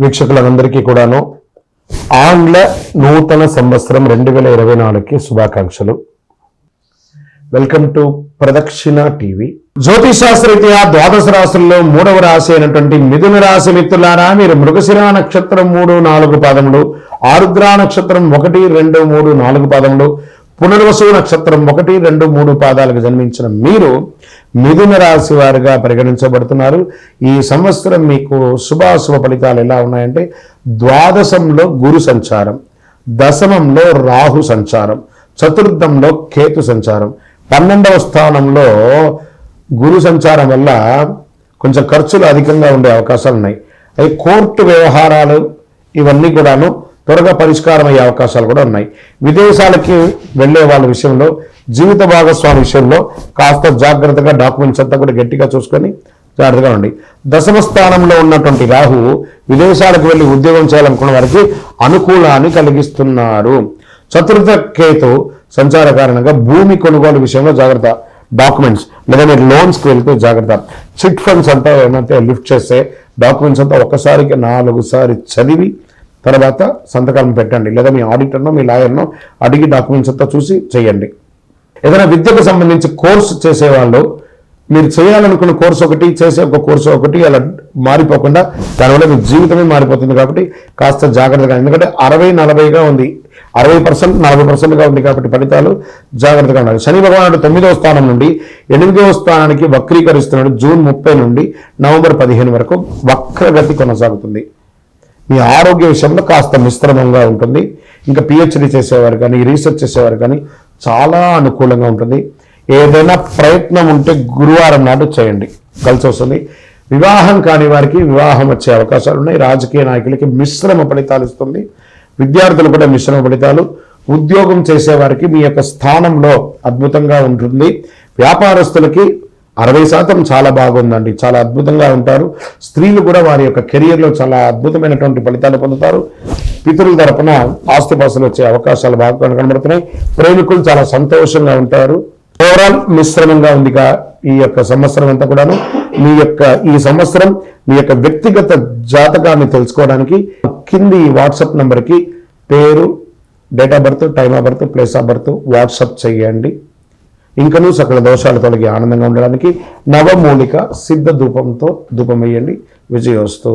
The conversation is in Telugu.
వీక్షకులందరికీ కూడాను ఆంగ్ల నూతన సంవత్సరం 2024కి శుభాకాంక్షలు. వెల్కమ్ టు ప్రదక్షిణ టీవీ. జ్యోతిశాస్త్రరీత్యా ద్వాదశ రాశుల్లో 3వ రాశి అయినటువంటి మిథున రాశి మిత్రులారా, మీరు మృగశిర నక్షత్రం 3, 4 పాదములు, ఆరుద్ర నక్షత్రం 1, 2, 3, 4 పాదములు, పునర్వసు నక్షత్రం 1, 2, 3 పాదాలకు జన్మించిన మీరు మిథున రాశి వారిగా పరిగణించబడుతున్నారు. ఈ సంవత్సరం మీకు శుభాశుభ ఫలితాలు ఎలా ఉన్నాయంటే, ద్వాదశంలో గురు సంచారం, దశమంలో రాహు సంచారం, చతుర్థంలో కేతు సంచారం, 12వ స్థానంలో గురు సంచారం వల్ల కొంచెం ఖర్చులు అధికంగా ఉండే అవకాశాలు ఉన్నాయి. అవి కోర్టు వ్యవహారాలు ఇవన్నీ కూడాను త్వరగా పరిష్కారం అయ్యే అవకాశాలు కూడా ఉన్నాయి. విదేశాలకి వెళ్ళే వాళ్ళ విషయంలో, జీవిత భాగస్వామి విషయంలో కాస్త జాగ్రత్తగా డాక్యుమెంట్స్ అంతా కూడా గట్టిగా చూసుకొని జాగ్రత్తగా ఉండి. దశమ స్థానంలో ఉన్నటువంటి రాహు విదేశాలకు వెళ్ళి ఉద్యోగం చేయాలనుకున్న వారికి అనుకూలాన్ని కలిగిస్తున్నారు. చతుర్థ కేతు సంచార కారణంగా భూమి కొనుగోలు విషయంలో జాగ్రత్త, డాక్యుమెంట్స్ లేదా మీరు లోన్స్కి వెళ్తే జాగ్రత్త. చిట్ ఫండ్స్ అంతా ఏమైతే లిఫ్ట్ చేస్తే డాక్యుమెంట్స్ అంతా ఒక్కసారికి 4 సార్లు చదివి తర్వాత సంతకాలను పెట్టండి, లేదా మీ ఆడిటర్నో మీ లాయర్నో అడిగి డాక్యుమెంట్స్ అంతా చూసి చేయండి. ఏదైనా విద్యకు సంబంధించి కోర్సు చేసేవాళ్ళు, మీరు చేయాలనుకున్న కోర్సు ఒకటి, చేసే ఒక కోర్సు ఒకటి అలా మారిపోకుండా దానివల్ల మీ జీవితమే మారిపోతుంది. కాబట్టి కాస్త జాగ్రత్తగా, ఎందుకంటే 60-40గా ఉంది, 60% 40%గా ఉంది కాబట్టి ఫలితాలు జాగ్రత్తగా ఉండాలి. శని భగవానుడు 9వ స్థానం నుండి 8వ స్థానానికి వక్రీకరిస్తున్నాడు. జూన్ 30 నుండి నవంబర్ 15 వరకు వక్రగతి కొనసాగుతుంది. మీ ఆరోగ్య విషయంలో కాస్త మిశ్రమంగా ఉంటుంది. ఇంకా పిహెచ్డి చేసేవారు కానీ, రీసెర్చ్ చేసేవారు కానీ చాలా అనుకూలంగా ఉంటుంది. ఏదైనా ప్రయత్నం ఉంటే గురువారం నాడు చేయండి, కలిసి వస్తుంది. వివాహం కాని వారికి వివాహం వచ్చే అవకాశాలు ఉన్నాయి. రాజకీయ నాయకులకి మిశ్రమ ఫలితాలు ఇస్తుంది. విద్యార్థులు కూడా మిశ్రమ ఫలితాలు. ఉద్యోగం చేసేవారికి మీ యొక్క స్థానంలో అద్భుతంగా ఉంటుంది. వ్యాపారస్తులకి 60% చాలా బాగుందండి, చాలా అద్భుతంగా ఉంటారు. స్త్రీలు కూడా వారి యొక్క కెరియర్లో చాలా అద్భుతమైనటువంటి ఫలితాలు పొందుతారు. పితరుల తరపున ఆస్తిపాస్తులు వచ్చే అవకాశాలు బాగా కనబడుతున్నాయి. ప్రేమికులు చాలా సంతోషంగా ఉంటారు. ఓవరాల్ మిశ్రమంగా ఉందిగా ఈ యొక్క సంవత్సరం అంతా కూడాను. మీ యొక్క ఈ సంవత్సరం మీ యొక్క వ్యక్తిగత జాతకాన్ని తెలుసుకోవడానికి కింది వాట్సాప్ నంబర్కి పేరు, date of birth, time of birth, place of birth WhatsApp చేయండి. ఇంకనూ సకల దోషాలు తొలగి ఆనందంగా ఉండడానికి నవమూలిక సిద్ధ ధూపంతో ధూపం వేయండి. విజయోస్తు.